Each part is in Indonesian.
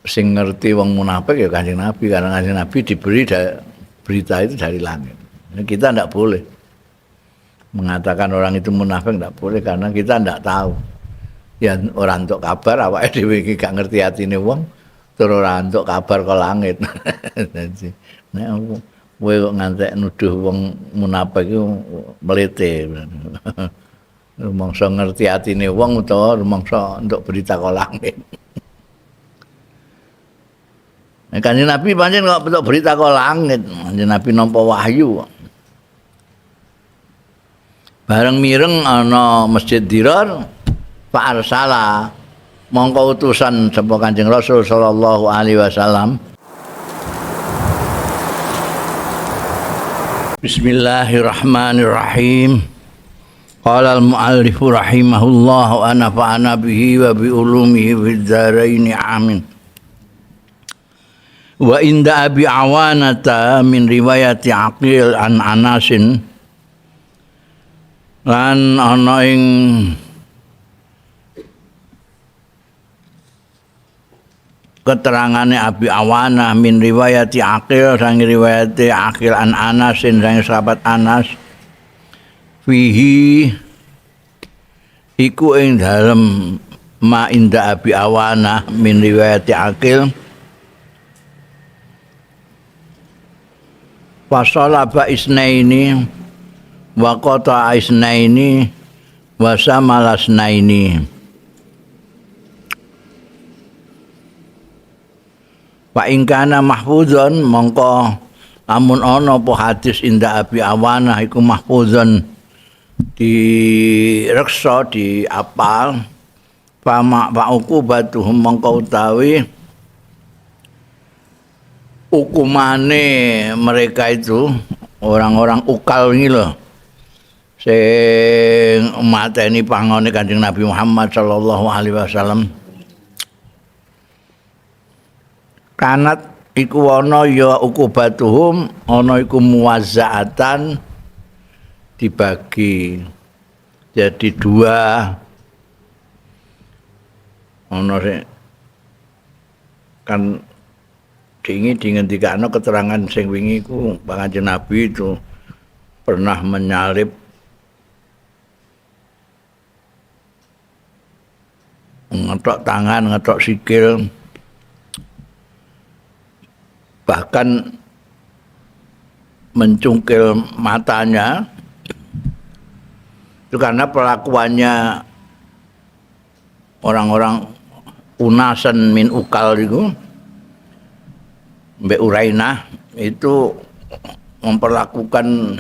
sing ngerti wong munafik ya Kanjeng Nabi, karena Kanjeng Nabi diberi berita itu dari langit. Kita tidak boleh mengatakan orang itu munafik, tidak boleh karena kita tidak tahu. Ya orang untuk kabar awake dhewe iki gak ngerti atine wong, terus ora entuk kabar ke langit. Dadi nek kowe kok ngantek nuduh wong munafik iku mlete. Rumangsa ngerti atine wong utawa rumangsa entuk berita ke langit. Kanjeng Nabi pancen kok entuk berita ke langit, Kanjeng Nabi nampa wahyu. Bareng mireng ana Masjid Dirar, Pak Arsala mongko utusan sapa Kanjeng Rasul sallallahu alaihi wasallam. Bismillahirrahmanirrahim. Qala al-muallif rahimahullah wa nafa'ana bihi wa bi ulumihi fid dharain amin. Wa inda Abi Awanata min riwayati Aqil an Anasin lan ana ing keterangane Abi Awana min riwayati Aqil sang riwayati Aqil an Anasin sang sahabat Anas fihi iku ing dalem ma inda Abi Awana min riwayati Aqil fasalaba isnaini wa qata isnaini wa samalasnaini. Wa ing kana mahfuzon mongko lamun ana apa hadis inda Abi Awanah iku mahfuzon direksa diapal fama uqubatuhum mongko utawi hukumane mereka itu orang-orang ukal ini loh sing mateni pangone Kanjeng Nabi Muhammad sallallahu alaihi wasallam. Kanat iku ana ya ukubatuhum ana iku muwazzaatan dibagi jadi dua. Ana kan dingendikane keterangan sing wingi ku Kanjeng Nabi itu pernah menyalib ngetok tangan, ngetok sikil, bahkan mencungkil matanya itu karena perlakuannya orang-orang unasan min ukal itu Mbak Urainah itu memperlakukan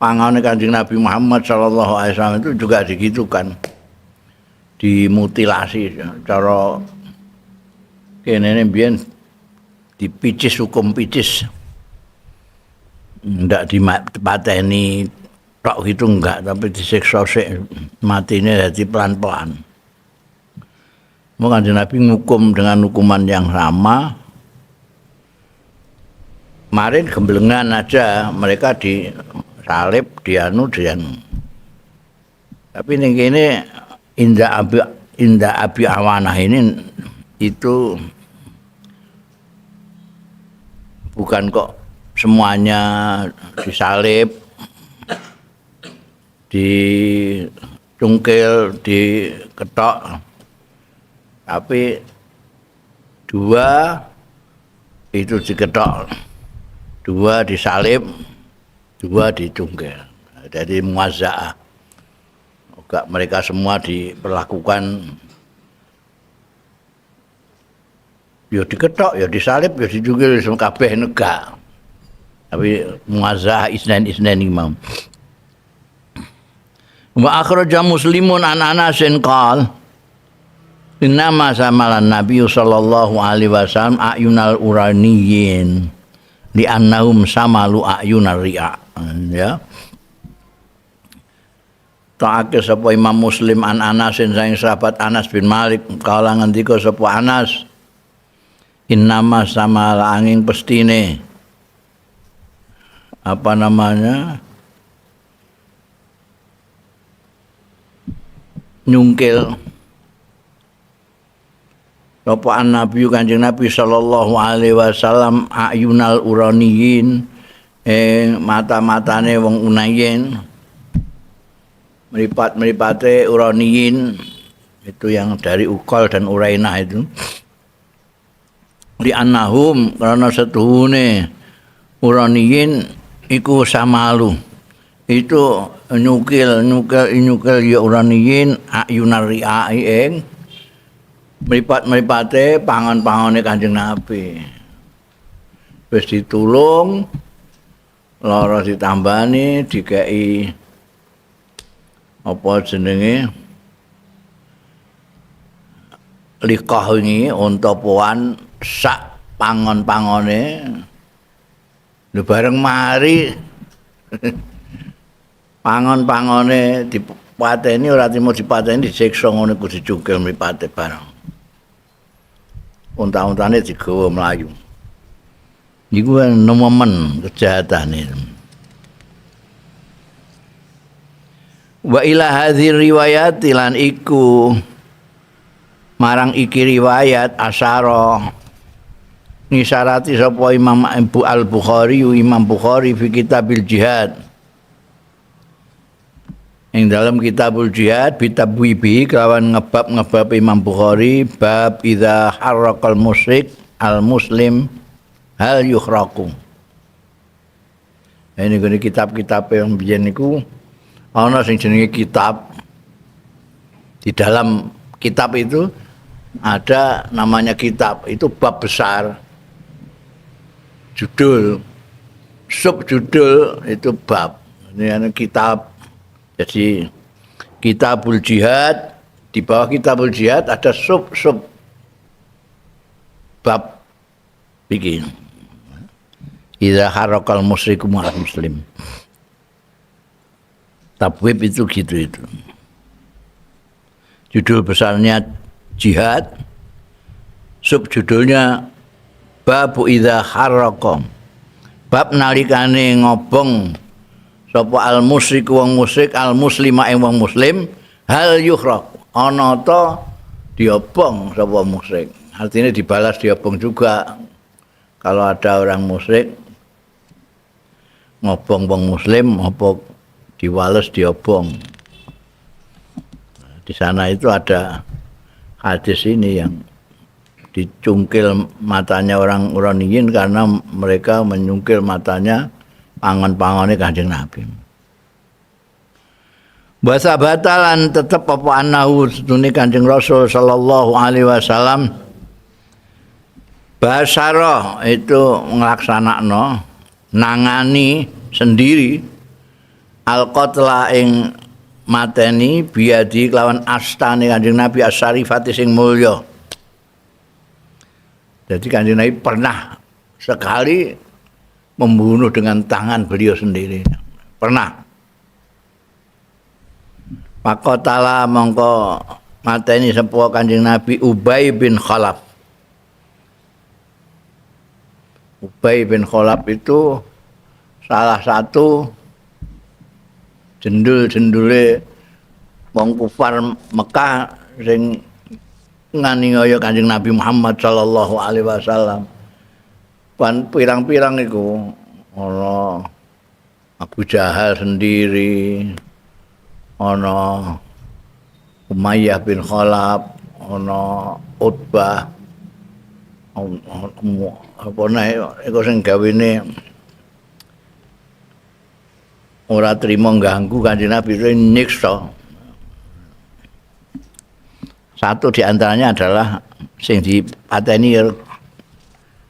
pangane Kanjeng Nabi Muhammad sallallahu alaihi wasallam itu juga digitukan, dimutilasi cara kene mbiyen dipicis, hukum picis, ndak dipateni tok gitu enggak, tapi disiksa sik matine dadi pelan-pelan. Kanjeng Nabi ngukum dengan hukuman yang sama. Kemarin gemblengan aja mereka disalib, dianu. Tapi ini Indah Abi Awanah ini itu bukan kok semuanya disalib, dicungkil, diketok, tapi dua itu diketok, dua disalib, dua dicungkil. Jadi muwazzaah. Mereka semua diperlakukan ya diketok, ya disalib, ya dicungkil kabeh negak. Tapi muwazzaah isnan imam. Wa akhraja Muslimun an Anasin qala innama samalan Nabi sallallahu alaihi wasallam ayunal uraniyin li annahum samalu ayunar ri'a. Ya. Ta'ake sapa Imam Muslim an Anasin saing sahabat Anas bin Malik kala ngendika sapa Anas innama samal angin pestine apa namanya nyungkil sapa Nabi Kanjeng Nabi sallallahu alaihi wasallam ayunal uraniyin mata-matane wong unayen meripat-meripate uraniyin itu yang dari Ukol dan Urainah itu li annahum karena setuhune uraniyin iku samalu itu nyukil ya uraniyin ayunar ri'ai ing meripat-meripate pangan-pangane Kanjeng Nabi. Wis ditulung lara ditambani dikei apa jenenge likah ini unta poan sak pangon-pangone lho bareng mari pangon-pangone dipateni ora timo dipateni disiksa ngono iku dicungkil mripate bareng. Unta-untane digawa mlayu. Iku nemen kejahatane. Wa ila hadhir riwayat lan iku marang iki riwayat asyara nisarati sapa Imam Al-Bukhari Imam Bukhari fi Kitabil Jihad. Ing dalam Kitabul Jihad bitabwibi kelawan ngebab Imam Bukhari bab idza harraqal musyrik al muslim hal yukhraqu. Ini gini kitab-kitab yang biyen niku ana sing jenenge kitab. Di dalam kitab itu ada namanya kitab, itu bab besar. Judul subjudul itu bab. Ini kitab. Jadi Kitabul Jihad, di bawah Kitabul Jihad ada sub bab bikin. Idza haraqal musyriku ma'al muslim. Tabwib itu gitu itu. Judul besarnya jihad, subjudulnya babu idza haraqa. Bab nalikane ngobong sapa al musyrik wong musyrik al muslima ing wong muslim hal yukhraq ana ta diobong sapa musyrik, artinya dibalas diobong juga. Kalau ada orang musyrik ngobong wong muslim apa diwales diobong. Di sana itu ada hadis ini yang dicungkil matanya orang Uraniyin karena mereka menyungkil matanya pangan-pangane Kanjeng Nabi. Basa batalan tetep apa anahu sedune Kanjeng Rasul sallallahu alaihi wasallam basara itu nglaksanakno nangani sendiri al-qatla ing mateni biadi kelawan astane Kanjeng Nabi as-syarifati sing mulya. Jadi Kanjeng Nabi pernah sekali membunuh dengan tangan beliau sendiri. Pernah. Pakotala mongko mateni sapa Kanjeng Nabi Ubay bin Khalaf. Ubay bin Khalaf itu salah satu jendul-jendule wong kufar Mekah sing nganiaya Kanjeng Nabi Muhammad sallallahu alaihi wasallam. Pan pirang-pirang iku ana Abu Jahal sendiri, ana Umayyah bin Khalaf, ana Utbah, apa nae iku sing gawene ora trima ganggu Kanjeng Nabi itu nyiksa. Satu di antaranya adalah sing dipateni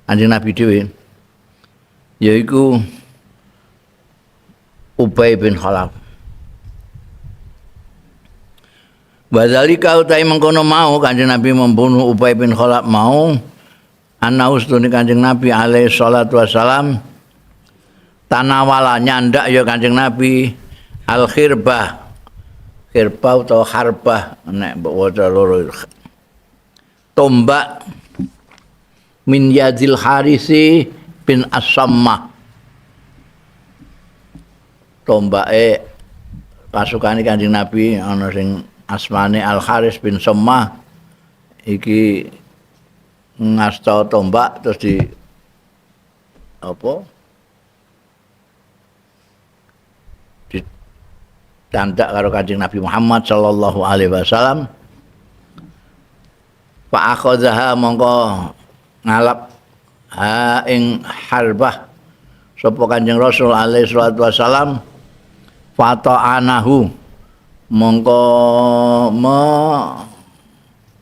Kanjeng Nabi dhewe, yaiku Ubay bin Khalaf. Wadzalika utai mengkono mau Kanjeng Nabi membunuh Ubay bin Khalaf mau ana ustune Kanjeng Nabi alaihi salatu wasalam tanawala nyandak ya Kanjeng Nabi al khirbah atau harbah nek mbok waca loro tombak min Yazil Harisi bin As-Sammah. Tombake pasukane Kanjeng Nabi ana sing asmane Al Haris bin Sammah iki ngasta tombak terus di apa ditandak karo Kanjeng Nabi Muhammad sallallahu alaihi wasallam. Fa akhadha mongko ngalap ha ing harbah sapa Kanjeng Rasul alaihi salatu wasalam fata'anahu mongko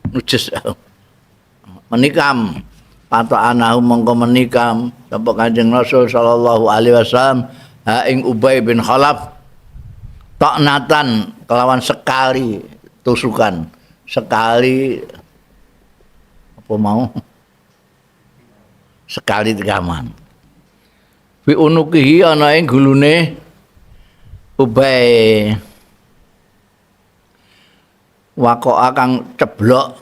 nujes menikam fata'anahu mongko menikam sapa Kanjeng Rasul sallallahu alaihi wasallam ha ing Ubay bin Khalaf ta'natan kelawan sekali tusukan sekali apa mau sekali tikaman fi unukihi ana ing gulune Ubay wakoa kang ceblok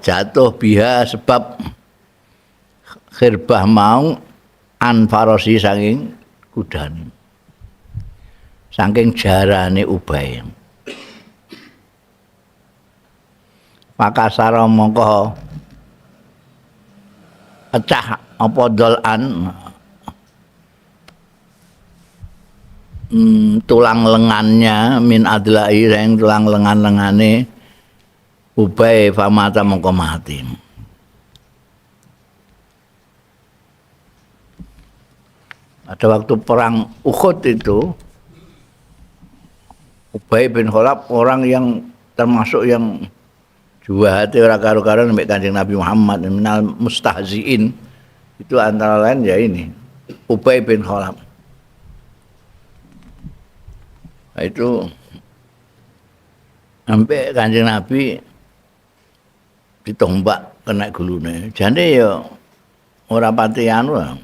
jatuh biha sebab khirbah mau anfarosi saking kudane saking jarane Ubay maka sara mongko pecah apa dolan tulang lengannya min adlai yang tulang lengan-lengane Ubay famata mongko mati. Ada waktu perang Uhud itu Ubay bin Khalaf orang yang termasuk yang jua hati ora karo-karo mek Kanjeng Nabi Muhammad minal mustahziin itu antara lain ya ini Ubay bin Khalaf. Nah, itu sampai Kanjeng Nabi ditombak kena gulune. Jane ya ora pati anu lah.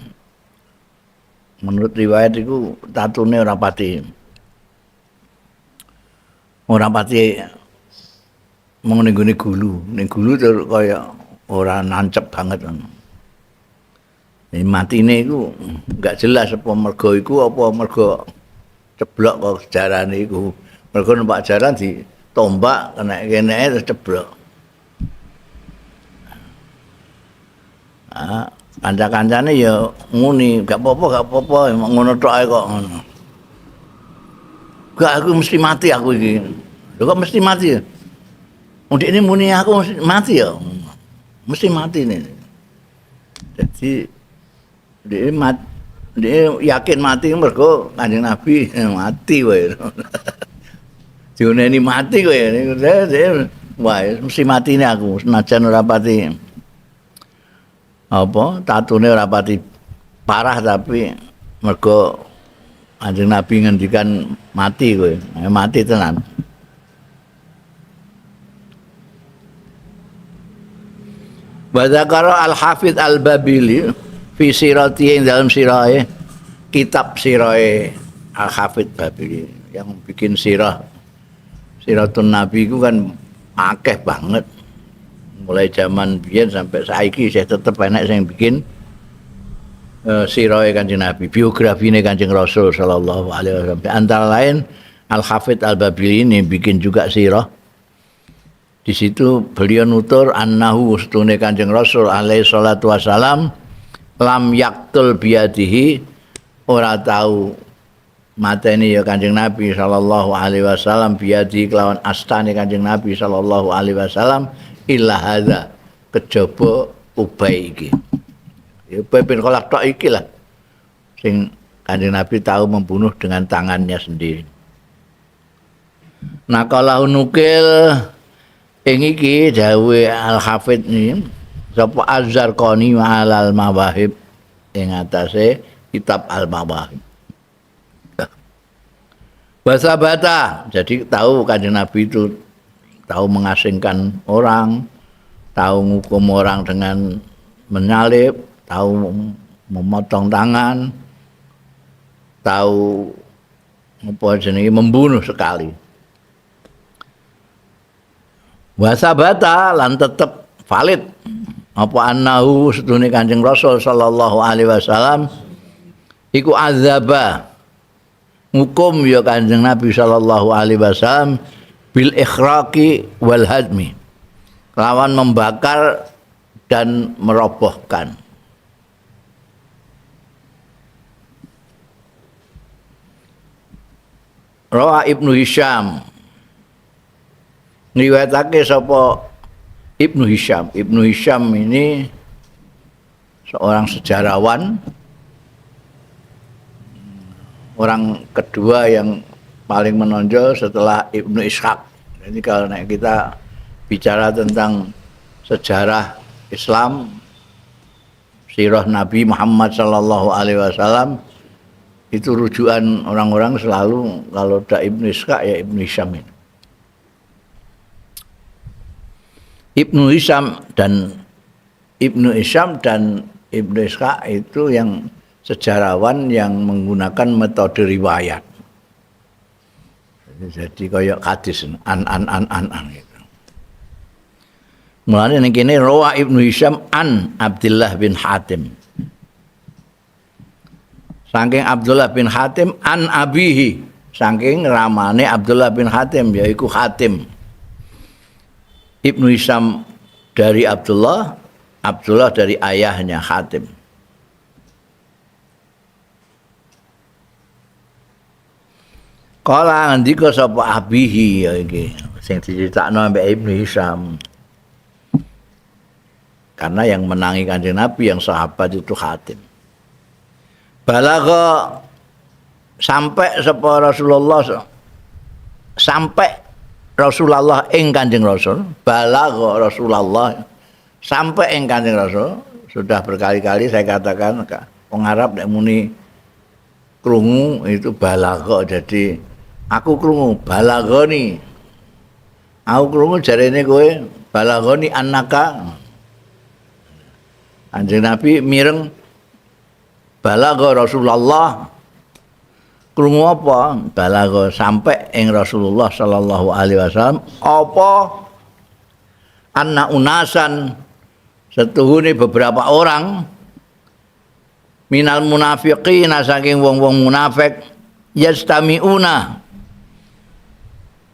Menurut riwayat itu tatune ora pati mau ning gulu. Ning gulu terus kaya ora nancep banget. Matine iku enggak jelas apa mergo iku apa mergo ceblok kok sejarane iku. Mergo numpak jaran ditombak kena kene terus ceblok. Kanca-kancane ya muni, gak apa-apa, ngono tok ae kok ngono. Gak aku mesti mati aku iki. Lho kok mesti mati ya? Udik ini muni aku mesti mati ya. Mesti mati nih. Jadi dia yakin mati mergo Kanjeng Nabi mati wae. Diuneni mati kowe. Wah, mesti mati ini aku senajan ora pati apa tatune ora pati parah tapi mergo Kanjeng Nabi ngendikan mati kowe. Mati tenan. Wa dzakara Al-Hafidz Al-Babili fi sirati dalam sirahe kitab sirahe Al-Hafidz Babili yang bikin Siratun Nabi itu kan akeh banget. Mulai zaman biyen sampai saiki saya tetep enak sing bikin sirahe Kanjeng Nabi, biografine Kanjeng Rasul sallallahu alaihi wasallam. Antara lain Al-Hafidz Al-Babili ini bikin juga sirah. Di situ beliau nutur annahu setune Kanjeng Rasul alaihi salatu wasalam lam yaktul biadihi ora tahu mateni ya Kanjeng Nabi sallallahu alaihi wasallam biadi kelawan astane Kanjeng Nabi sallallahu alaihi wasallam illa hadza kejaba Ubay iki. Ya Ubay bin Khalaf tok iki lah sing Kanjeng Nabi tahu membunuh dengan tangannya sendiri. Nah kalau nukil ing iki dawuhe Al-Hafidz ni sapa Az-Zarqani ma'al Mawahib ing atase kitab Al-Mawahib. Bahasa bata, jadi tahu Kanjeng Nabi itu tahu mengasingkan orang, tahu ngukum orang dengan menyalib, tahu memotong tangan, tahu apa jenenge membunuh sekali. Wasabata lan tetep valid apa annahu sedune Kanjeng Rasul sallallahu alaihi wasallam iku azaba hukum ya Kanjeng Nabi sallallahu alaihi wasallam bil ikhraqi wal hadmi lawan membakar dan merobohkan. Rawa Ibnu Hisham ngriwayatake sapa Ibnu Hisham. Ibnu Hisham ini seorang sejarawan, orang kedua yang paling menonjol setelah Ibnu Ishaq. Jadi kalau kita bicara tentang sejarah Islam, sirah Nabi Muhammad sallallahu alaihi wasallam, itu rujukan orang-orang selalu kalau ada Ibnu Ishaq ya Ibnu Hisham ini. Ibnu Hisham dan Ibnu Ishaq itu yang sejarawan yang menggunakan metode riwayat. Jadi kayak hadis an gitu. Mulane ning kene rawa Ibnu Hisham an Abdullah bin Hatim. Saking Abdullah bin Hatim an abihi, saking ramane Abdullah bin Hatim yaiku Hatim. Ibnu Hisham dari Abdullah, Abdullah dari ayahnya Hatim. Kala ngendika sapa abihi ya iki sing diceritakno mbek Ibnu Hisham. Karena yang menangi Kanjeng Nabi yang sahabat itu Hatim. Balagha sampai sapa Rasulullah ing Kanjeng Rasul, balagha Rasulullah sampai ing Kanjeng Rasul. Sudah berkali-kali saya katakan wong Arab nek muni krungu itu balagha. Jadi aku krungu balaghani. Aku krungu jarene kowe balaghani annaka. Kanjeng Nabi mireng balagha Rasulullah krungu apa? Balagha sampai ing Rasulullah sallallahu alaihi wasallam apa anna unasan setuhune beberapa orang minal munafiqin saking wong-wong munafik yastamiuna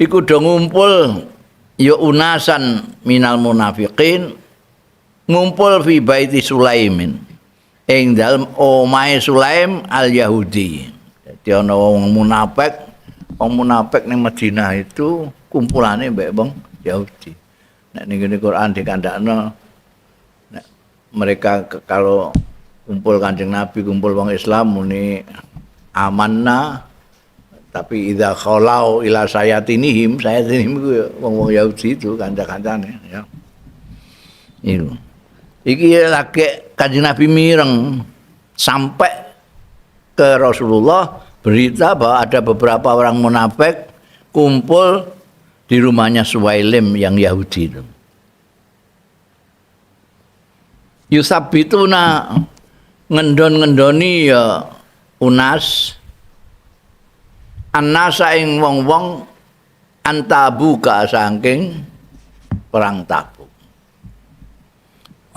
iku do ngumpul ya unasan minal munafiqin ngumpul fi baiti Sulaimin ing dalem omahe Sulaim al-Yahudi. Jadi ana wong munafik ning Madinah itu kumpulane mbek wong Yahudi. Nek ning Quran dikandakno nek mereka kalau kumpul Kanjeng Nabi, kumpul wong Islam muni amanna, tapi idza khalau ila sayatinihim ku wong-wong Yahudi itu kanca-kancane ya. Itu. Iki lagi Kanjeng Nabi mireng sampai ke Rasulullah berita bahwa ada beberapa orang munafik kumpul di rumahnya Suwailim yang Yahudi itu. Yusabbituna ngendon-ngendoni ya unas annasa ing wong-wong antabuka saking perang Tabuk.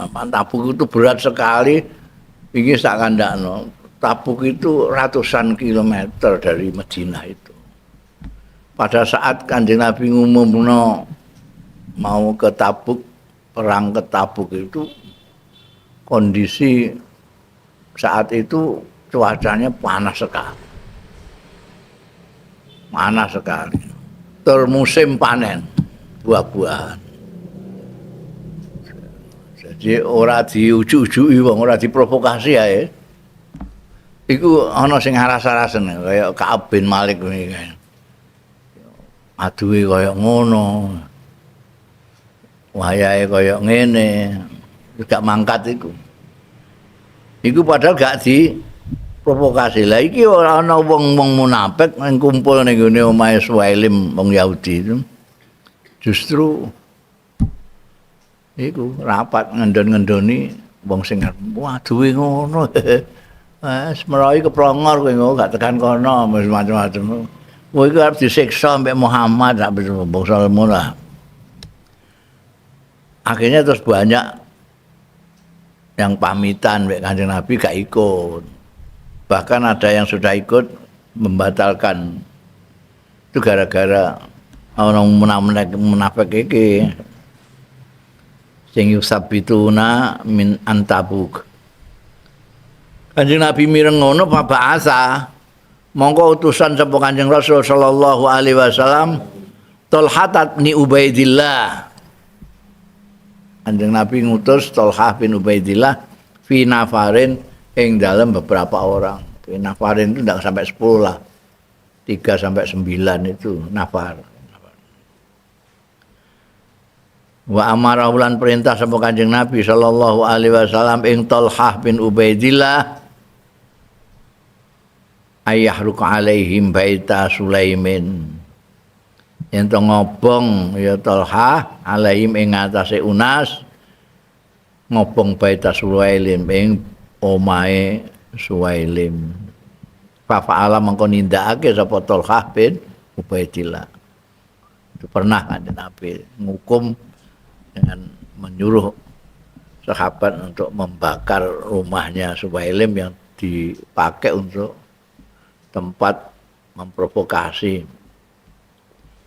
Tabuk itu berat sekali. Ini tak kandakno. Tabuk itu ratusan kilometer dari Madinah itu. Pada saat Kanjeng Nabi ngumumno mau ke Tabuk, perang ke Tabuk itu kondisi saat itu cuacanya panas sekali. Panas sekali. Termusim panen buah-buahan. Jadi ora diuju-ujuki wong, ora diprovokasi ae. Iku ana sing aras-arasen kaya Ka'ab bin Malik ngene kae. Aduhe kaya ngono. Wayahe kaya ngene. Gak mangkat iku. Iku padahal gak diprovokasi. Lah iki ora ana wong-wong munafik nang kumpul ning ngene omahe Suwailim wong Yahudi itu. Justru iku rapat ngendon-ngendoni wong sing waduh ngono. Wes meroy keplongor kowe gak tekan kono macam-macam. Kowe iku arep disiksa mbek Muhammad sak bangsa mula. Akhirnya terus banyak yang pamitan mbek Kanjeng Nabi gak ikut. Bahkan ada yang sudah ikut membatalkan. Itu gara-gara orang munafik iki. sing yusabbituna min antabuk. Kanjeng Nabi mireng ngono pabasa mongko utusan sapa Kanjeng Rasul sallallahu alaihi wasallam Tolha bin Ubaidillah. Kanjeng Nabi ngutus Tolha bin Ubaidillah fi nafarin ing dalam beberapa orang. Fi nafarin itu tidak sampai 10 lah. 3 sampai 9 itu nafar. Wa amara ulan perintah sapa Kanjeng Nabi sallallahu alaihi wasallam ing Tolha bin Ubaidillah ayahruka alaihim baita Sulaimin. Yen to ngobong ya Tolha alaihim ing atase Unas ngobong baita Sulaimin ing omahe Sulaimin. Fa fa'ala mangko nindakake sapa Tolha bin Ubaidillah. Itu pernah kan Nabi ngukum dengan menyuruh sahabat untuk membakar rumahnya Suwailim yang dipakai untuk tempat memprovokasi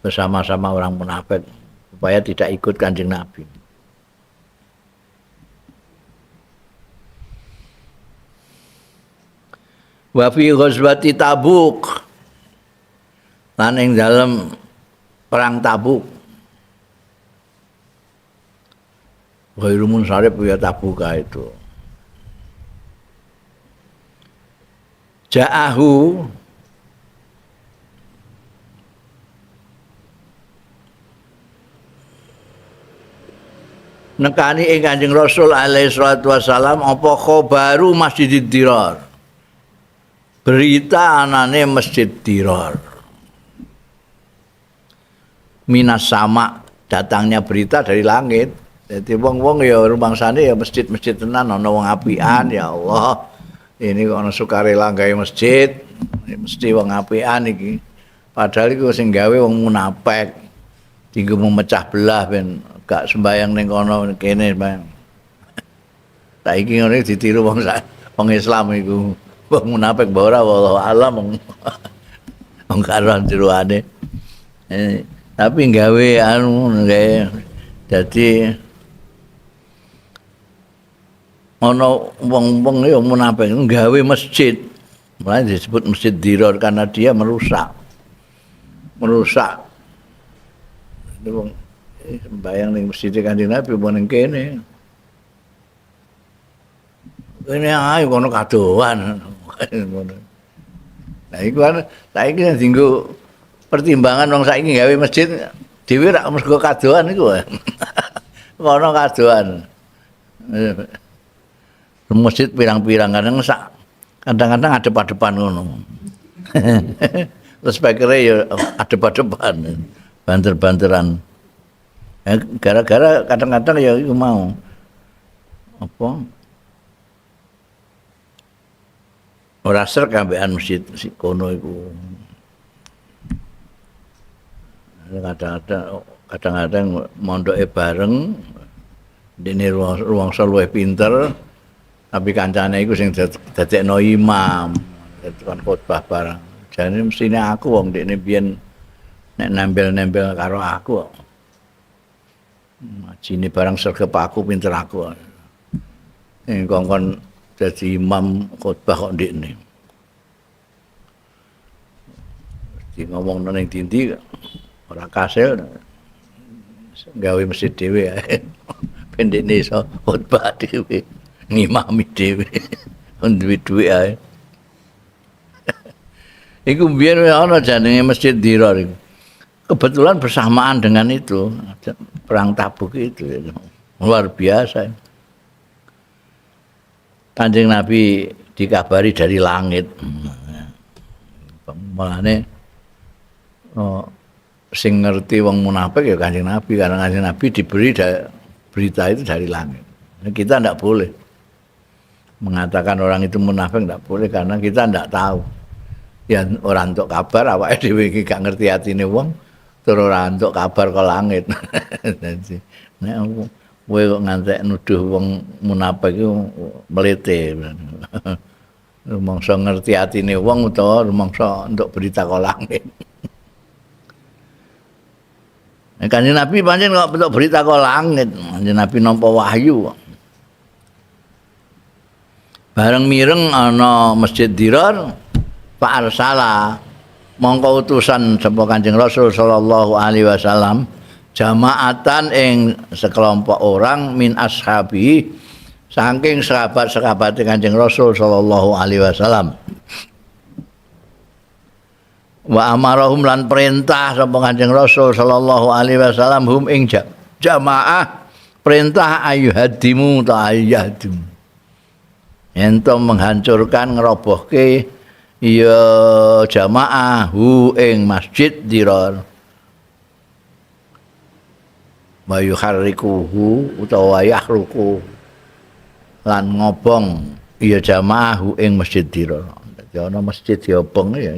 bersama-sama orang munafik supaya tidak ikut Kanjeng Nabi. Wa fi ghazwati Tabuk lan ing dalem perang Tabuk Ghairu munsharif ya Tabuka itu. Ja'ahu nekani ing Kanjeng Rasul alaihi salatu wasalam apa khabaru Masjidid Dirar. Berita anane Masjid Dirar. Minas sama datangnya berita dari langit. Jadi wong-wong ya rumangsane ya masjid-masjid tenan ana wong apian ya Allah. Ini kok ana sukarela gawe masjid, mesti wong apian iki. Padahal iku sing gawe wong munafik. Dienggo memecah belah ben gak sembayang ning kono kene bang. Saiki ngene ditiru wong Islam iku. Wong munafik mbok ora wallahu alam wong karuan jeroane. Tapi gawe anu gawe dadi ono wong-wong ya munafik gawe masjid. Mulai disebut Masjid Dirar karena dia merusak. Itu wong sembayang ning masjid Kanjeng Nabi apa ning kene. Kene ae kono kadoan. Nah iku kan saiki dienggo pertimbangan wong saiki gawe masjid dhewe ra mergo kadoan iku. Kono kadoan. Masjid pirang-pirang kadang-kadang adep-adepan ngono. Terus pikire ya adep-adepan, banter-banteran. Gara-gara kadang-kadang ya iku mau apa? Ora srek ambekan masjid kono iku. Kadang-kadang mondoke bareng dene ruang luwih pinter. Tapi kancane iku sing dadekno imam, kan khotbah barang. Jane mestine aku wong dekne biyen nek nempel-nempel karo aku. Majine barang sergep aku pinter aku. Ning kongkon dadi imam khotbah kok dekne. Di ngomong ning dindi ora kasil gawe masjid dhewe ae. Pendekne iso khotbah dhewe. Ngimami dhewe duwe-duwe ae. Iku biyen ana jenenge Masjid Dirar iku. Kebetulan bersamaan dengan itu perang Tabuk itu luar biasa. Kanjeng Nabi dikabari dari langit. Mulane sing ngerti wong munafik ya Kanjeng Nabi karena Kanjeng Nabi diberi berita itu dari langit. Kita tidak boleh mengatakan orang itu munafik, tidak boleh karena kita tidak tahu. Ya orang untuk kabar awake dhewe iki gak ngerti atine wong, terus ora entuk kabar ke langit. Dadi nek kowe kok ngantek nuduh wong munafik iku mlete. Rumangsa ngerti atine wong utawa rumangsa entuk berita ke langit. Kanjeng Nabi pancen kok bentuk berita kok langit, Kanjeng Nabi nampa wahyu. Bareng mireng ana Masjid Dirar, Pak Arsala mongko utusan sapa Kanjeng Rasul sallallahu alaihi wasallam jamaatan ing sekelompok orang min ashabi saking sahabat-sahabat Kanjeng Rasul sallallahu alaihi wasallam. Wa amarahum lan perintah sapa Kanjeng Rasul sallallahu alaihi wasallam hum ing jamaah perintah ayuhadimu ta ayyahdim. Ento menghancurkan ngerobohke ya jamaah hu ing Masjid Dirar. Wa yuharrikuhu utawa yahruku lan ngobong ya jamaah hu ing Masjid Dirar. Dadi ana masjid diobong ya.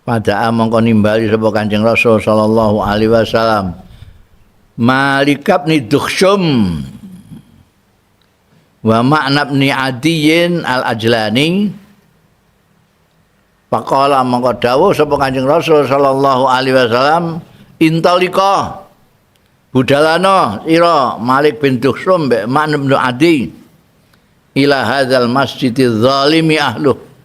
Pada mongko nimbali sapa Kanjeng Rasul sallallahu alaihi wasallam Malik bin Dukhsum wa Ma'na bin Adiyin al-Ajlani faqala mongko dawuh sapa Kanjeng Rasul sallallahu alaihi wasallam intalika budalana ira Malik bin Dukhsum mbek Ma'na bin Adi ila hadzal masjidil zalimi ahluh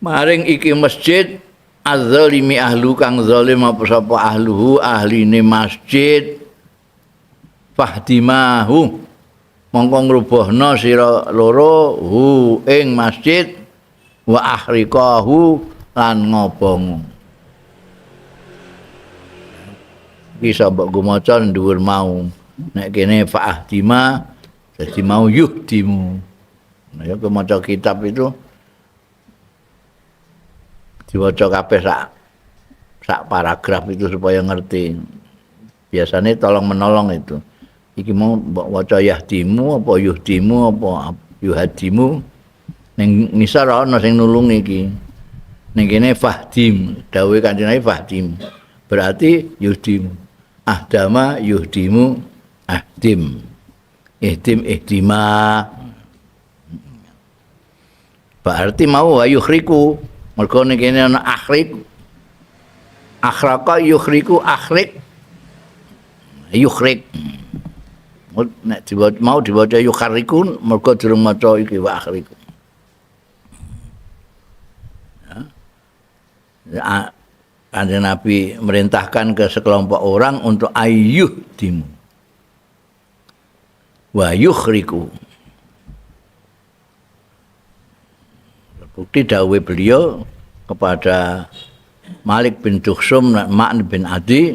maring iki masjid az-zalimi ahlu kang zalim apa sapa ahluhu ahline masjid fahdimahu mongko ngrubuhna sira loro hu ing masjid wa ahriqahu lan ngobong bisa mbok gumaca dhuwur mau nek kene fahdima dadi mau yuhdimu nah ya maca kitab itu diwaca kabeh sak paragraf itu supaya ngerti. Biasanya tolong menolong itu. Iki mau waca yahdimu apa yuhdimu apa yuhadimu. Ning ngisor ana sing nulungi iki. Ning kene fahdim, dawuhe Kanjeng Nabi fahdim. Berarti yuhdimu. Ahdama yuhdimu ahdim. Ihdima. Berarti mau wa yukhriku mergo ning kene ana akhrik akhraqa yukhriku akhrik yukhrik nek mau diwaca yukharikun mergo durung maca iki wa akhriku ya Kanjeng Nabi merintahkan ke sekelompok orang untuk ayyuhdimu wa yukhriku. Bukti dawuh beliau kepada Malik bin Dukhsum dan Ma'na bin Adi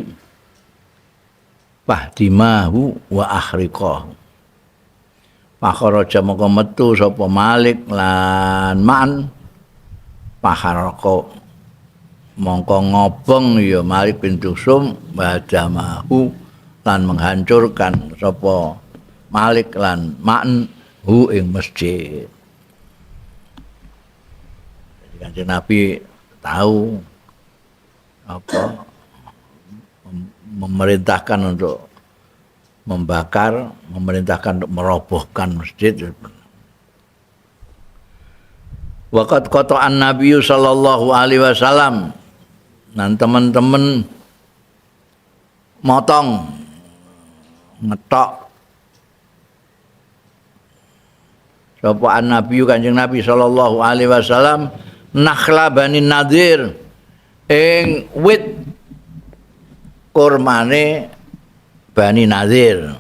fahdimahu wa ahriqahu. Fakharaja mongko metu sapa Malik lan Man paharqa mongko ngobong ya Malik bin Dukhsum badamahu lan menghancurkan sapa Malik lan Man hu ing masjid. Kanjeng Nabi tahu apa memerintahkan untuk membakar, memerintahkan untuk merobohkan masjid. Waqat qata'an Nabi sallallahu alaihi wasallam dan teman-teman motong ngetok sapa Nabi Kanjeng Nabi sallallahu alaihi wasallam nakhla Bani Nadir ing wit kurmane Bani Nadir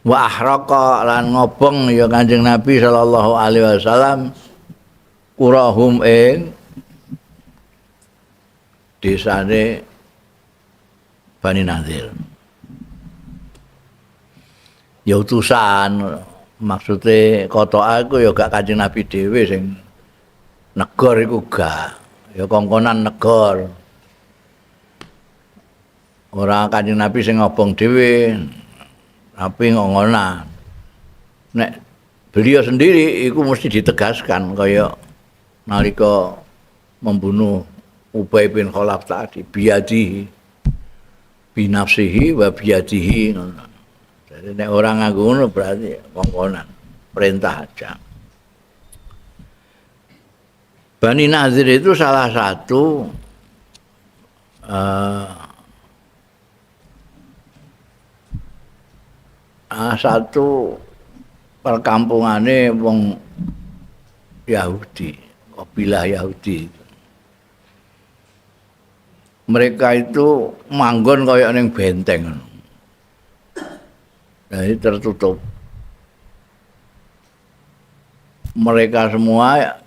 wa ahraqa lan ngobong ya Kanjeng Nabi sallallahu alaihi wasallam kurahum ing desane Bani Nadir ya utusan maksudnya kotoa iku ya gak Kanjeng Nabi dhewe sing negor iku gak ya kongkonan negor ora Kanjeng Nabi sing ngobong dhewe tapi ngongkonan nek beliau sendiri iku mesti ditegaskan kaya nalika membunuh Ubay bin Khalaf tadi biadihi binafsihi wa biadihi jadi nek orang nganggo ngono berarti kongkonan perintah aja. Bani Nadir itu salah satu satu perkampungane wong Yahudi, kabilah Yahudi. Mereka itu manggon kayak ning benteng. Jadi tertutup. Mereka semua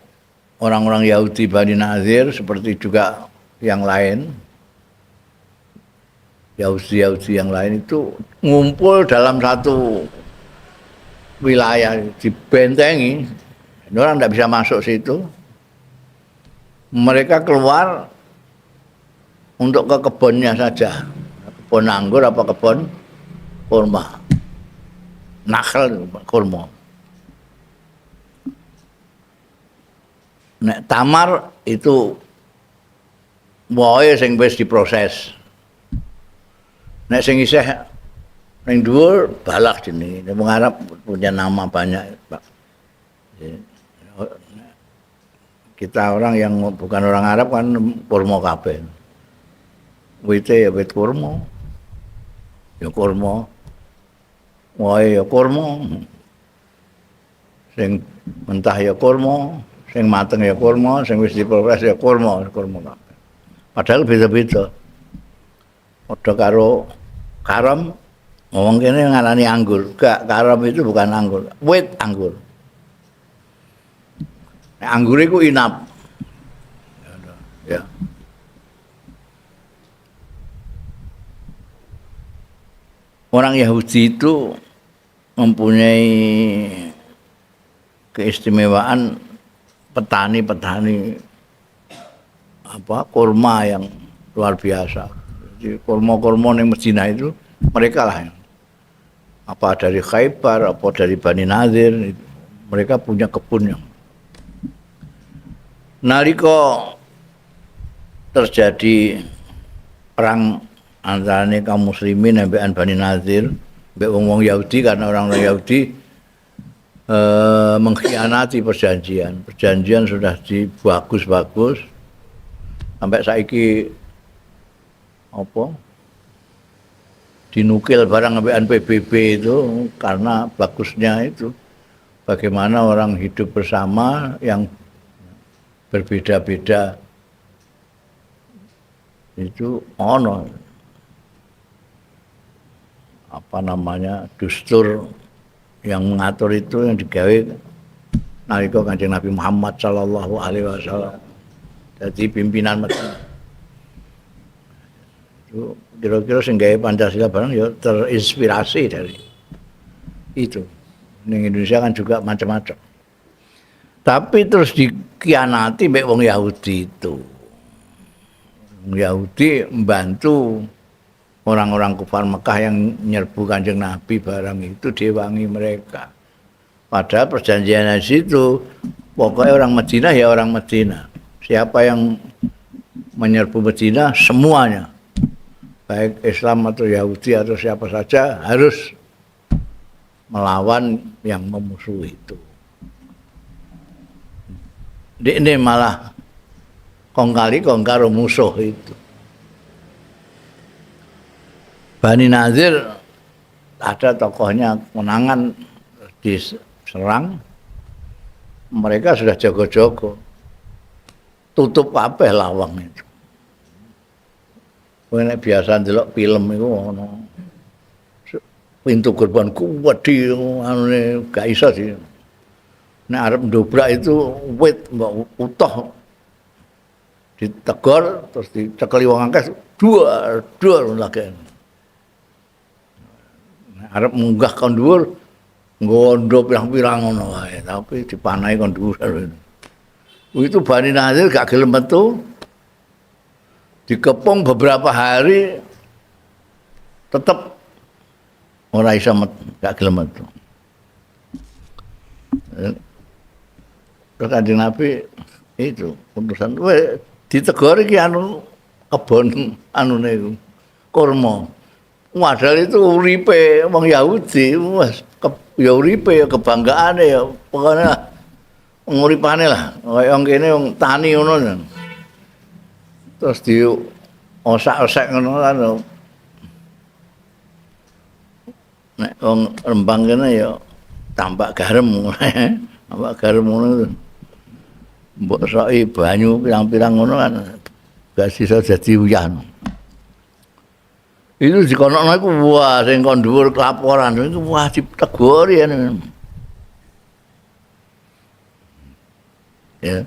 orang-orang Yahudi Bani Nadir seperti juga yang lain, Yahudi yang lain itu ngumpul dalam satu wilayah dibentengi, orang tidak bisa masuk situ. Mereka keluar untuk ke kebunnya saja, kebun anggur apa kebun kurma, nakhl kurma. Nek tamar itu wohe sing wis diproses. Nek sing isih ning dhuwur balak jenenge. Wong Arab punya nama banyak, Pak. Kita orang yang bukan orang Arab kan kurma kabeh. Wite ya wit kurma. Ya kurma. Wohe ya kurma. Sing mentah ya kurma. Sing mateng ya kurma, sing wis diproses ya kurma kabeh. Padahal beda-beda. Padha karo karam, ngomong kene ngarani anggur. Enggak, karam itu bukan anggur, wit anggur. Nah, anggur itu inap. Ya. Orang Yahudi itu mempunyai keistimewaan petani-petani kurma yang luar biasa. Jadi kurma-kurma yang Medina itu mereka lah yang apa dari Khaybar, apa dari Bani Nadir, mereka punya kebunnya. Nalika terjadi perang antara kaum muslimin ambekan Bani Nadir, mbek wong-wong Yahudi, karena orang-orang Yahudi mengkhianati perjanjian. Perjanjian sudah dibagus-bagus sampai saiki apa? Dinukil barang ambekan PBB itu karena bagusnya itu. Bagaimana orang hidup bersama yang berbeda-beda itu ono apa namanya dustur yang mengatur itu yang digawe nalika Kanjeng Nabi Muhammad sallallahu alaihi wasallam jadi pimpinan Medina. Itu kira-kira sing gawe Pancasila barang ya terinspirasi dari itu. Ning Indonesia kan juga macam-macam. Tapi terus dikhianati mbek wong Yahudi itu. Wong Yahudi membantu orang-orang kufar Mekah yang nyerbu Kanjeng Nabi barang itu diwangi mereka. Padahal perjanjian di situ pokoknya orang Madinah ya orang Madinah. Siapa yang menyerbu Madinah semuanya, baik Islam atau Yahudi atau siapa saja harus melawan yang memusuhi itu. Ini malah kong karo musuh itu. Bani Nadir ada tokohnya menangan diserang, mereka sudah jago-jago, tutup apa lawang itu. Ini biasa ndelok film itu, pintu gerbang kuat di, gak iso sih. Nek arep ndobrak itu wit mbok utuh ditegor terus dicekeli wong akeh duar lagi. Nek arep munggah kon dhuwur nggondo pirang-pirang ngono wae tapi dipanahi kon dhuwur. Itu Bani Nadir gak gelem metu. Dikepung beberapa hari tetap ora iso gak gelem metu. Terus Kanjeng Nabi itu putusan ditegur iki anu kebon anune iku kurma. Padahal itu uripe wong Yahudi wis ya uripe ya kebanggaane ya pokoknya nguripane lah kaya kene wong tani ngono. Terus di osak-osak ngono kan. Nek wong Rembang kene ya tambak garam. Tambak garam ngono. Mbok soki banyu pirang-pirang ngono kan gak sisa dadi uyan. Itu dikonokno iku wah sing kon dhuwur laporan iku wah ditegori ya.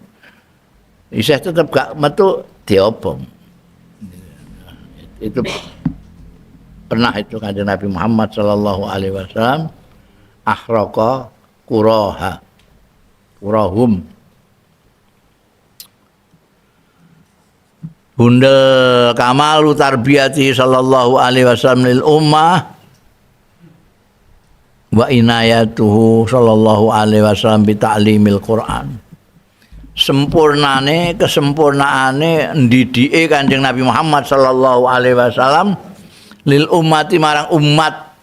Isih tetep gak metu diobong. Itu pernah itu Kanjeng Nabi Muhammad sallallahu alaihi wasallam akhraqa kurahum Bunda kamalu tarbiyati sallallahu alaihi wasallam lil ummah wa inayatuhu sallallahu alaihi wasallam bi ta'limil Quran. Kesempurnaane ndidike Kanjeng Nabi Muhammad sallallahu alaihi wasallam lil ummati marang umat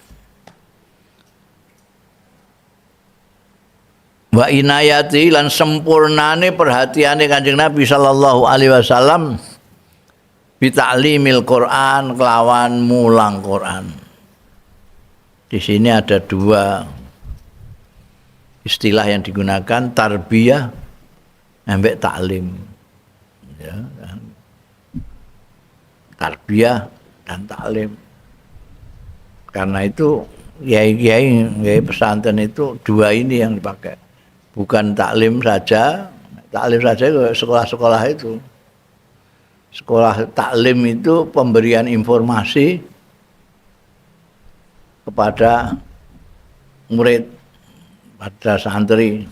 wa inayati lan sempurnane perhatiane Kanjeng Nabi sallallahu alaihi wasallam bi ta'limil Quran kelawan mulang Quran. Di sini ada dua istilah yang digunakan, tarbiyah ambek taklim. Ya, tarbiyah dan taklim. Karena itu kiai pesantren itu dua ini yang dipakai. Bukan taklim saja. Taklim saja sekolah-sekolah itu. Sekolah taklim itu pemberian informasi kepada murid, pada santri.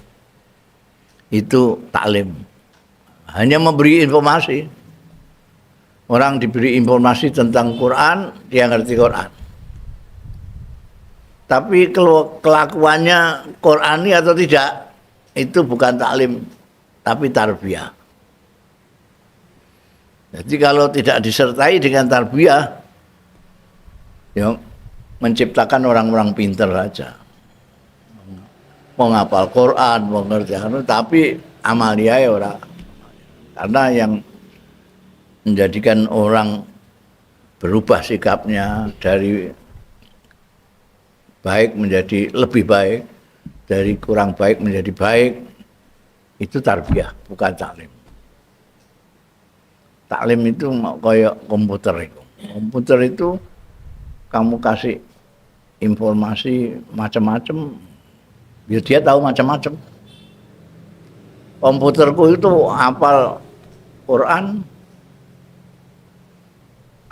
Itu taklim. Hanya memberi informasi. Orang diberi informasi tentang Quran, dia ngerti Quran. Tapi kelakuannya Qurani atau tidak, itu bukan taklim, tapi tarbiyah. Jadi kalau tidak disertai dengan tarbiyah, ya menciptakan orang-orang pintar saja. Mau ngapal Quran, mau ngerjakan, tapi amalia ya orang. Karena yang menjadikan orang berubah sikapnya dari baik menjadi lebih baik, dari kurang baik menjadi baik, itu tarbiyah, bukan taklim. Taklim itu kayak komputer itu. Komputer itu kamu kasih informasi macam-macam, biar dia tahu macam-macam. Komputerku itu hafal Quran,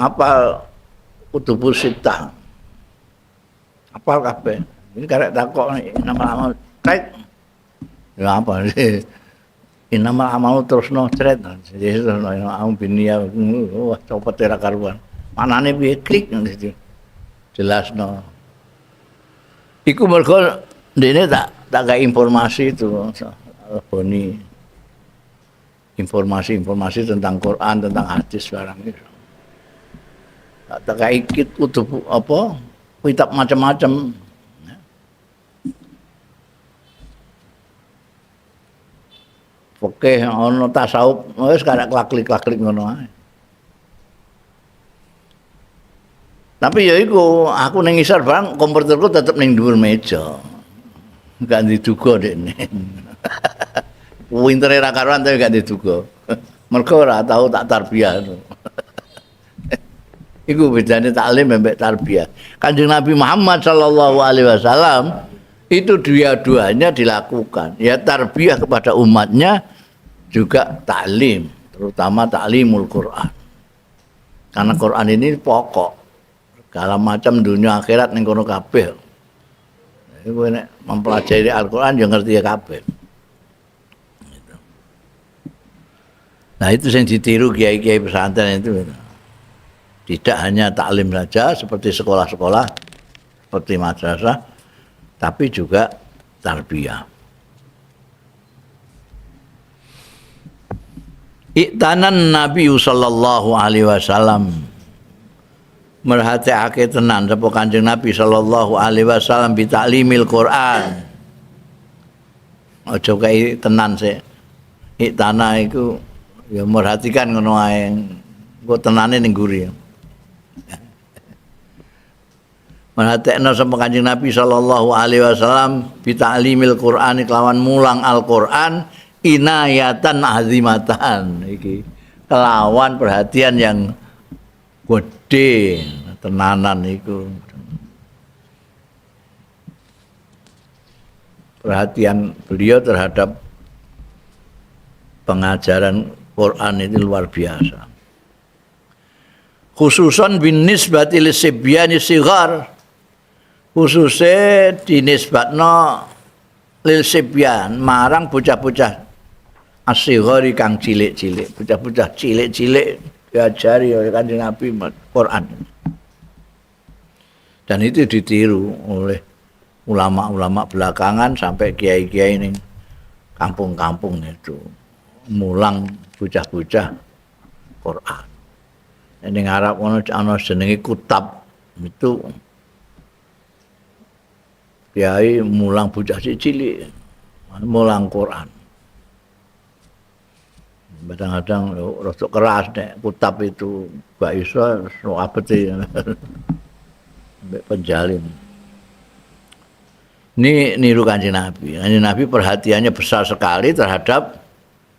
hafal Kutubus Sittah, hafal kabeh. Ini karek takok nama-nama cek. Ya apa sih? Inama amal terusno cret. Jadi am binia wah copot era karuan. Manane piye klik gitu. Jelasno. Iku mergo dene tak gawe informasi itu boni informasi tentang Quran, tentang hadis barang itu. Tak gawe kit kudu apa? Kitab macam-macam. Oke, ono tasawuf wis karek klaklik ngono ae. Tapi ya iku, aku ning ngisor barang komputerku tetep ning dhuwur meja. Gak diduga dekne. Pintere ra karuan tapi gak diduga. Mergo ora tau tak tarbiyah. Iku bedane taklim mbek tarbiyah. Kanjeng Nabi Muhammad sallallahu alaihi wasallam itu dua-duanya dilakukan. Ya tarbiyah kepada umatnya, juga taklim, terutama taklimul Quran. Karena Quran ini pokok. Segala macam dunia akhirat ning kono kabeh. Iku nek mempelajari Al-Qur'an yo ngerti ya kabeh. Nah, itu yang ditiru kiai-kiai pesantren itu. Tidak hanya taklim saja seperti sekolah-sekolah, seperti madrasah, tapi juga tarbiyah. Iktanan Nabi sallallahu alaihi wasallam merhatiake tenan sapa Kanjeng Nabi sallallahu alaihi wasallam bi ta'limil Quran. Aja kae tenan sik. Iktana iku ya merhatikan ngono ae. Engko tenane ning guri. Merhatekno sapa Kanjeng Nabi sallallahu alaihi wasallam bi ta'limil Quran kelawan mulang Al-Qur'an inayatan azimatan iki. Kelawan perhatian yang gede tenanan itu perhatian beliau terhadap pengajaran Quran itu luar biasa khususan bin nisbati lisibyan sighar khususnya dinisbatno lil sibyan marang bocah-bocah asighari kang cilik-cilik bocah-bocah cilik-cilik diajari oleh Kanjeng Nabi Quran. Dan itu ditiru oleh ulama-ulama belakangan sampai kiai-kiai ning kampung-kampung itu mulang bocah-bocah Quran. Ning Arab ana jenenge kutab itu kiai mulang bocah cilik mulang Quran. Kadang-kadang rada keras nek kutab itu gak iso abete sampai penjalin. Ini niru Kanjeng Nabi. Kanjeng Nabi perhatiannya besar sekali terhadap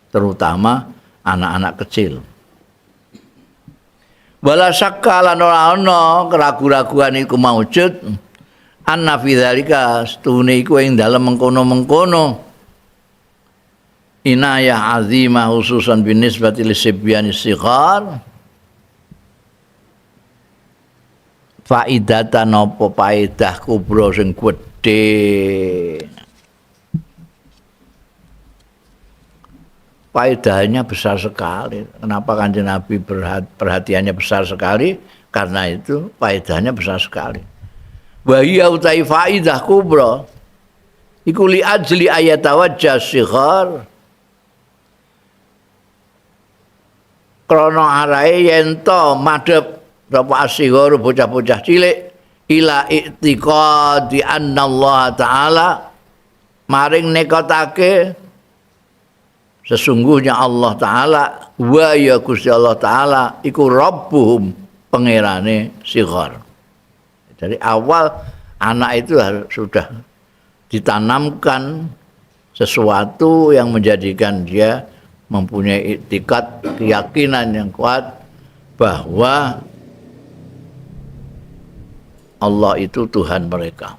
terutama anak-anak kecil. Wala syakka lan ora ana keraguan-raguan iku maujud anna fi dzalika stune iku ing dalem mengkono-mengkono inayah azimah khususan binisbati lisibyan sighar faidatan apa faedah kubra sing gedhe faedahnya besar sekali. Kenapa Kanjeng Nabi perhatiannya besar sekali? Karena itu faedahnya besar sekali. Wa hiya utai faidah kubra iku li ajli ayatawajjah sighar krana arahe yen to madhep sapa asighar bocah-bocah cilik ila i'tiqadi anna Allah taala maring nekatake sesungguhnya Allah taala wa ya Gusti Allah taala iku rabbuhum pangerane sighar. Dari awal anak itu sudah ditanamkan sesuatu yang menjadikan dia mempunyai iktikad keyakinan yang kuat bahwa Allah itu Tuhan mereka.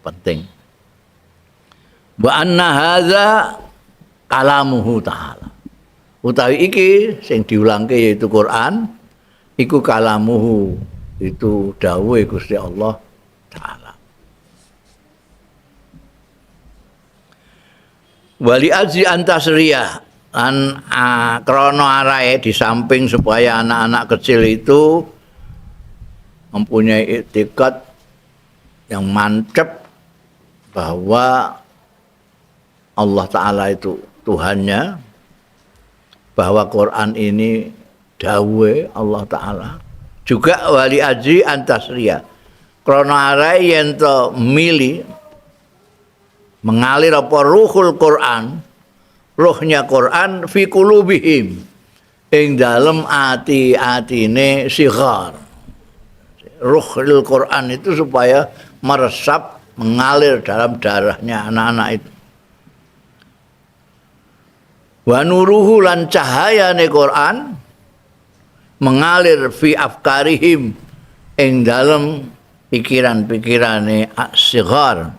Penting. Wa anna hadza kalamuhu ta'ala. Utawi iki sing diulangke yaitu Quran, iku kalamuhu, itu dawuhe Gusti Allah taala. Wali azi antasriyah an krana arae di samping supaya anak-anak kecil itu mempunyai iktikad yang mantap bahwa Allah Ta'ala itu Tuhannya, bahwa Quran ini dawuhe Allah Ta'ala. Juga wali aji antasriyah krana arae yen to mili mengalir apa ruhul Quran, ruhnya Quran fi qulubihim ing dalem ati-atine sighar. Ruhul Quran itu supaya meresap mengalir dalam darahnya anak-anak itu. Wa nuruhu lan cahayane Quran mengalir fi afkarihim ing dalem pikiran-pikirane sighar.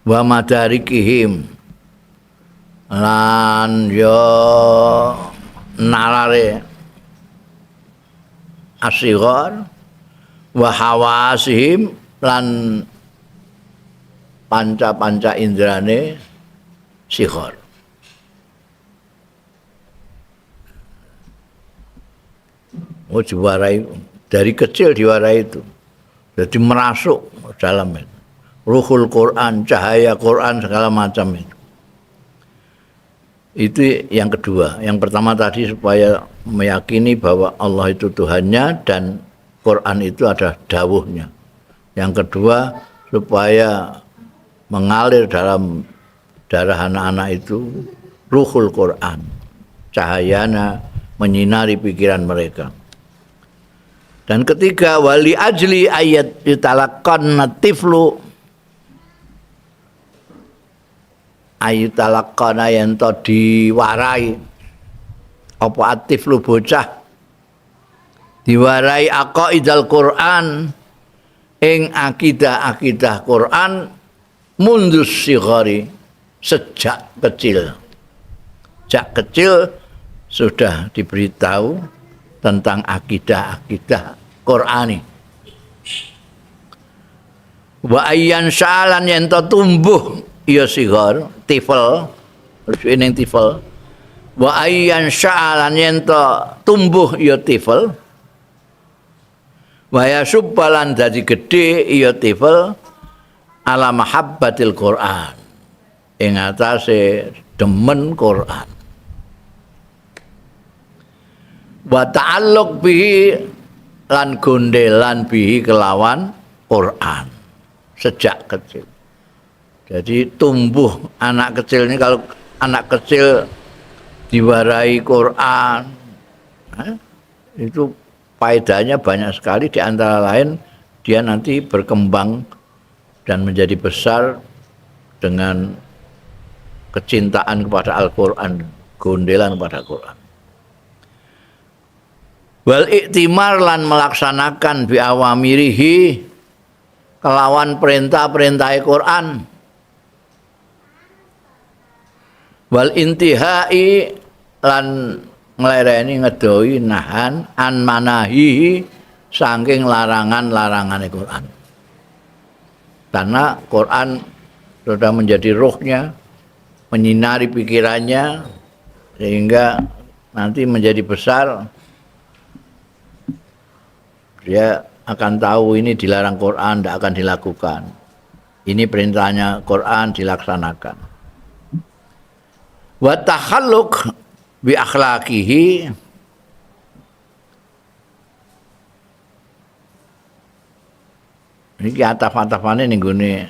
Wa madarikihim lan yo narare asighar wa hawasihim lan panca-panca indrane sighar. Oh diwarai dari kecil diwarai itu. Jadi merasuk dalam itu. Ruhul Quran, cahaya Quran segala macam itu. Itu yang kedua. Yang pertama tadi supaya meyakini bahwa Allah itu Tuhannya dan Quran itu adalah dawuhnya. Yang kedua supaya mengalir dalam darah anak-anak itu ruhul Quran. Cahayanya menyinari pikiran mereka. Dan ketiga wali ajli ayat yutalakkan tiflu ayu talakana yen to diwarai apa atif lu bocah diwarai aqaidal Quran ing akidah Quran mundus sighari sejak kecil sudah diberitahu tentang akidah Qur'ani wa ayyan sa'alan yen to tumbuh ya sigar tifel ning tifel wa ayyan sya'alan yen tumbuh ya tifel wa yasubbalan dadi gedhe ya tifel ala mahabbatil Quran ing atase demen Quran wa ta'alluq bihi lan gondelan bihi kelawan Quran sejak kecil. Jadi tumbuh anak kecil ini, kalau anak kecil diwarai Quran, itu faedahnya banyak sekali, di antara lain dia nanti berkembang dan menjadi besar dengan kecintaan kepada Al-Quran, gondelan kepada Quran. Wal iktimar lan melaksanakan bi awamirihi kelawan perintah-perintah Quran. Wal intihai lan nglereni ngedoi nahan an manahihi saking larangan-larangan Quran. Karena Quran sudah menjadi rohnya, menyinari pikirannya sehingga nanti menjadi besar dia akan tahu ini dilarang Quran, tidak akan dilakukan. Ini perintahnya Quran dilaksanakan. Wa takhalluq bi akhlaqihi niki ataf-atafane ning gone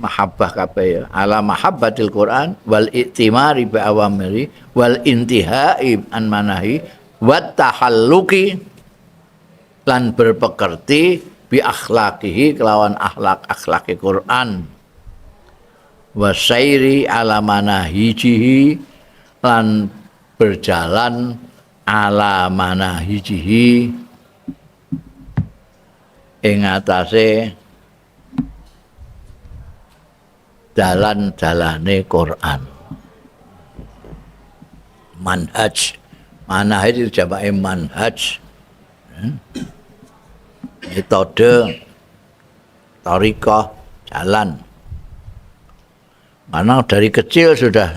mahabbah kabeh ya ala mahabbatil Quran wal i'timari bi awamiri wal intihai an manahi wa takhalluqi lan berpekerti bi akhlaqihi kelawan akhlaki Quran wasairi ala manahijihi lan berjalan ala manahijihi ing atase dalan-dalane Quran. Manhaj itu jamake manhaj, metode, thariqah, jalan. Karena dari kecil sudah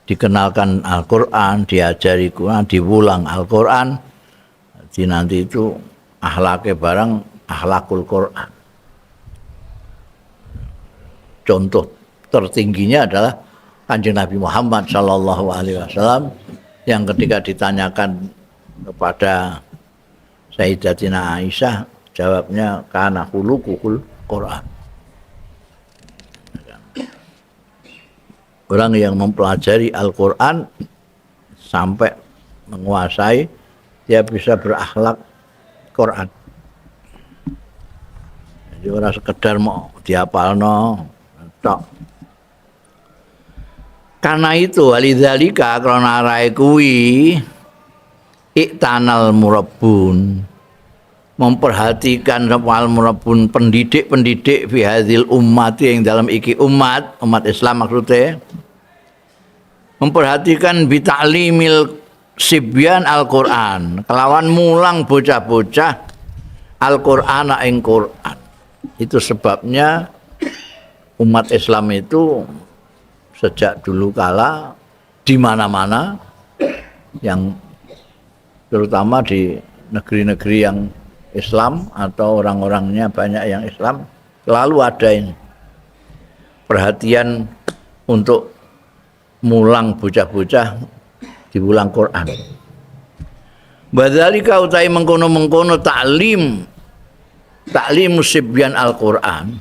dikenalkan Al-Quran, diajari Quran, diulang Al-Quran. Jadi nanti itu akhlaknya barang akhlakul Quran. Contoh tertingginya adalah Kanjeng Nabi Muhammad SAW yang ketika ditanyakan kepada Sayyidatina Aisyah, jawabnya kana khuluquhul Quran. Orang yang mempelajari Al-Quran sampai menguasai, dia bisa berakhlak Quran. Jadi orang sekedar mau dihafalno tok. Karena itu walidzalika krana arae kuwi iktanal murabbun memperhatikan al murabbun pendidik-pendidik fi hadzal ummati yang dalam iki umat Islam maksudnya memperhatikan bi ta'limil sibyan Al-Qur'an kelawan mulang bocah-bocah Al-Qur'an ing Qur'an. Itu sebabnya umat Islam itu sejak dulu kala di mana-mana yang terutama di negeri-negeri yang Islam atau orang-orangnya banyak yang Islam selalu ada ini perhatian untuk mulang bocah-bocah diulang Quran. Badzalika utai mengkono-mengkono taklim sibyan Al-Qur'an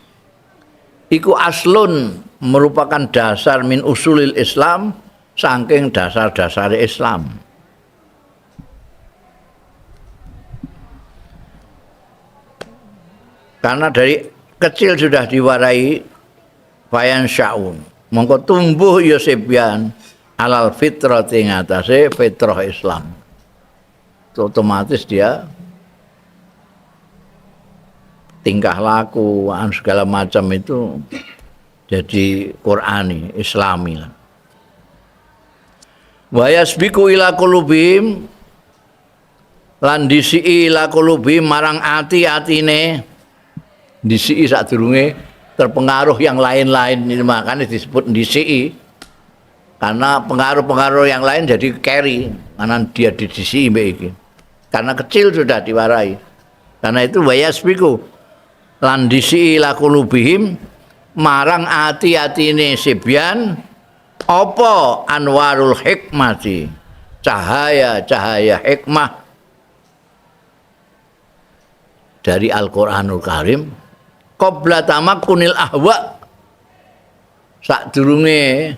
iku aslun merupakan dasar min usulil Islam saking dasar-dasar Islam. Karena dari kecil sudah diwarai bayan syaun mongko tumbuh ya sibyan alal fitrati ngatasé fitrah Islam. Otomatis dia tingkah laku segala macam itu jadi Qur'ani, Islami lah. Wa yasbiqu ila qulubihim lan disiki ila qulubihim marang ati-atine disiki sadurunge terpengaruh yang lain-lain, ini makanya disebut disiki. Karena pengaruh-pengaruh yang lain jadi carry, karena dia disiki mbek iki. Karena kecil sudah diwarai. Karena itu wa yasbiqu lan disiki ila qulubihim marang ati-atine sibyan apa anwarul hikmati cahaya-cahaya hikmah dari Al-Qur'anul Karim qabla tamakkunil ahwa sadurunge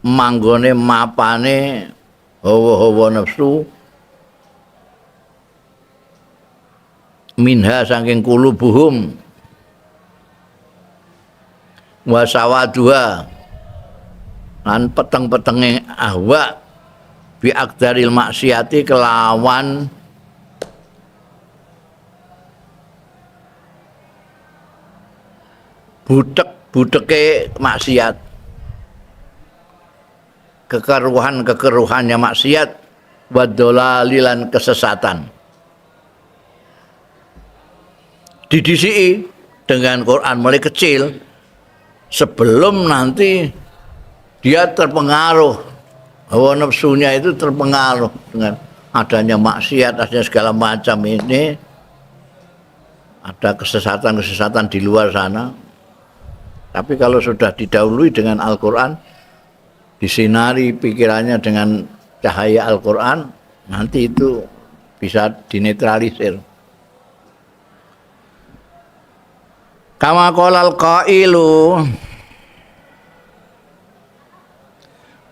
manggone mapane hawa-hawa nafsu minha saking kulubuhum wa sawaduha lan peteng-petenge ahwa bi aqdaril maksiati kelawan budeke maksiat, kekeruhannya maksiat, wadolalilan kesesatan. Didisiki dengan Quran mulai kecil sebelum nanti dia terpengaruh, hawa nafsunya itu terpengaruh dengan adanya maksiat, adanya segala macam ini, ada kesesatan-kesesatan di luar sana. Tapi kalau sudah didahului dengan Al-Quran, disinari pikirannya dengan cahaya Al-Quran, nanti itu bisa dinetralisir. Kama qolal qailu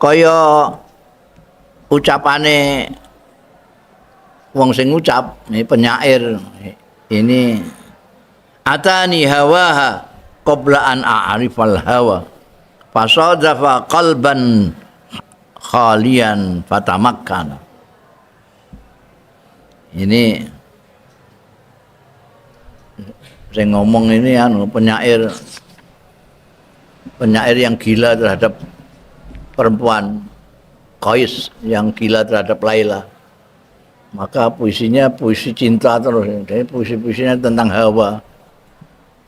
kaya ucapane wong sing ngucap, ini penyair ini atani hawaha qabla an a'rifal hawa fasadafa qalban khalian fatamakkana. Ini saya ngomong ini penyair yang gila terhadap perempuan, Qais yang gila terhadap Laila. Maka puisinya puisi cinta terus, jadi puisi-puisinya tentang hawa.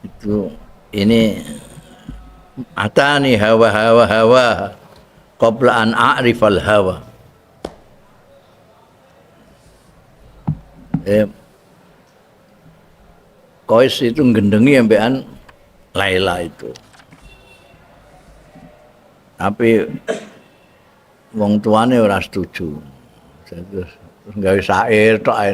Itu ini atani hawa qabla an a'rifal hawa. Qais itu nggendengi ambekan Laila itu. Tapi wong tuane ora setuju. Terus gawe syair tok ae.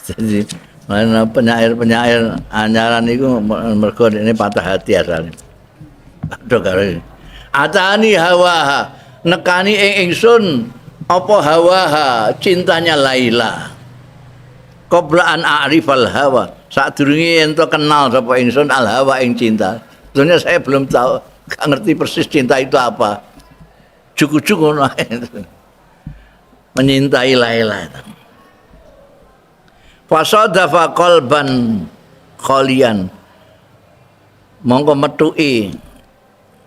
Jadi mana penyair anyaran iku mergo ini patah hati asale. Aduh karo. Atani hawa nekani ingsun apa hawa cintanya Laila. Qabla an a'rifal hawa, sadurunge ento kenal sapa ingsun al hawa ing cinta. Sebenarnya saya belum tahu, gak ngerti persis cinta itu apa. Cukup ngono menyintai Laila. Fasadafa qalban khalian. Mongko metuki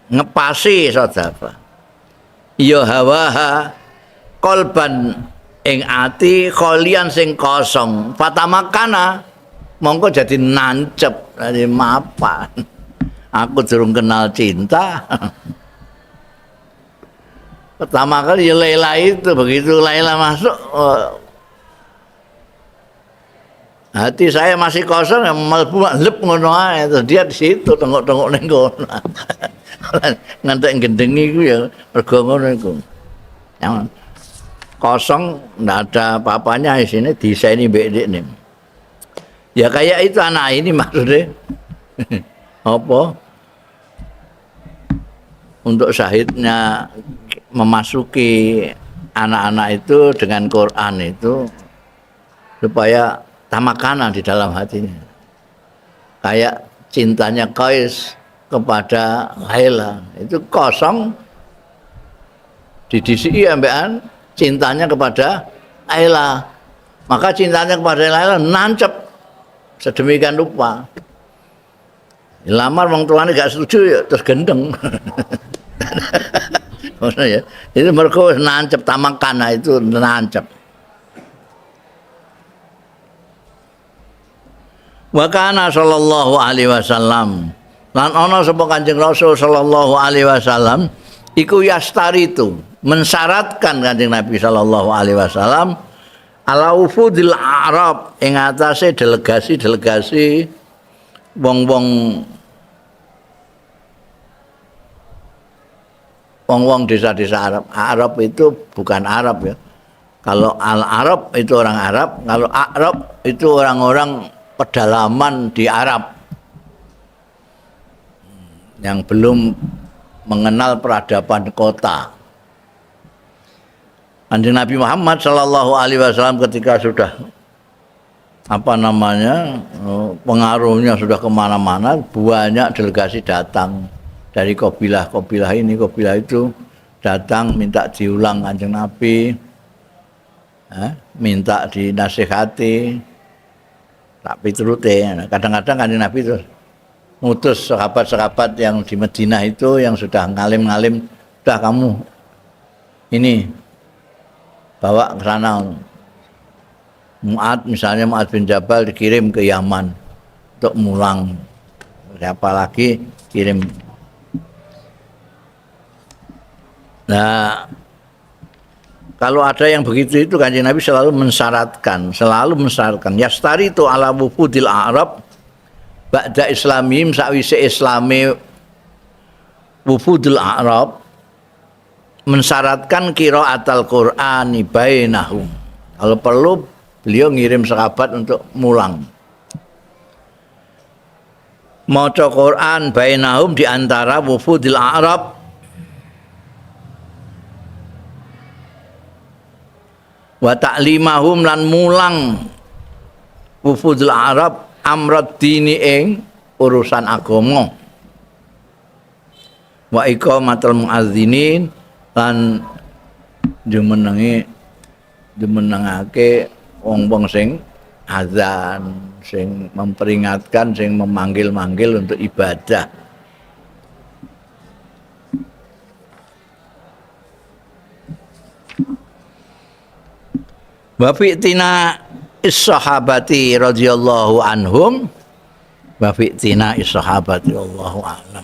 ngepasi sadafa. Ya hawaha qalban ing ati kholian sing kosong fatamakana mongko jadi nancep jadi mapan. Aku durung kenal cinta. Pertama kali ya Laila itu, begitu Laila masuk Hati saya masih kosong, mlebu lep ngono ae. Terus dia di situ tengok-tengok ning kono. Ngantek gendengi iku ya mergo ngono iku. Yang kosong ndak ada apa-apanya isinya disaini mbek dekne. Ya kayak itu anak ini maksudnya. Apa? Untuk syahidnya memasuki anak-anak itu dengan Quran itu supaya tamakana di dalam hatinya. Kayak cintanya Qais kepada Laila itu kosong didisi ambekan cintanya kepada Laila. Maka cintanya kepada Laila nancep sedemikian rupa. Lamar wong tuane gak setuju ya terus gendeng. Ya. Itu mergo nancep tamakana itu nancep. Wa kana sallallahu alaihi wasallam lan ana sapa Kanjeng Rasul sallallahu alaihi wasallam iku yastaritu mensyaratkan Kanjeng Nabi sallallahu alaihi wasallam ala ufudil Arab ing atase delegasi-delegasi wong-wong desa-desa Arab. Arab itu bukan Arab ya. Kalau Al-Arab itu orang Arab, kalau Arab itu orang-orang pedalaman di Arab yang belum mengenal peradaban kota. Kanjeng Nabi Muhammad Shallallahu Alaihi Wasallam ketika sudah pengaruhnya sudah kemana-mana, banyak delegasi datang dari kabilah ini, kabilah itu datang minta diulang Kanjeng Nabi, minta dinasihati. Tak piturute. Kadang-kadang Kanjeng Nabi itu ngutus sahabat-sahabat yang di Madinah itu yang sudah ngalim-ngalim, udah kamu ini bawa ke sana. Misalnya Mu'ad bin Jabal dikirim ke Yaman untuk mulang. Siapa lagi kirim. Nah, kalau ada yang begitu itu Kanjeng Nabi selalu mensyaratkan yastaritu ala wufudil Arab ba'da islamihim sakwise islami wufudul Arab mensyaratkan qiraatul Qur'ani bainahum. Kalau perlu beliau ngirim sahabat untuk mulang. Maca Quran bainahum di antara wufudil Arab wa ta'limahum lan mulang wufudul Arab amrad dini ing urusan agama wa iqamatul muadzinin lan jumenengake wong-wong sing azan, sing memperingatkan, sing memanggil-manggil untuk ibadah. Wa fi'tina is-sahabati radhiyallahu anhum wa fi'tina is-sahabati wallahu a'lam.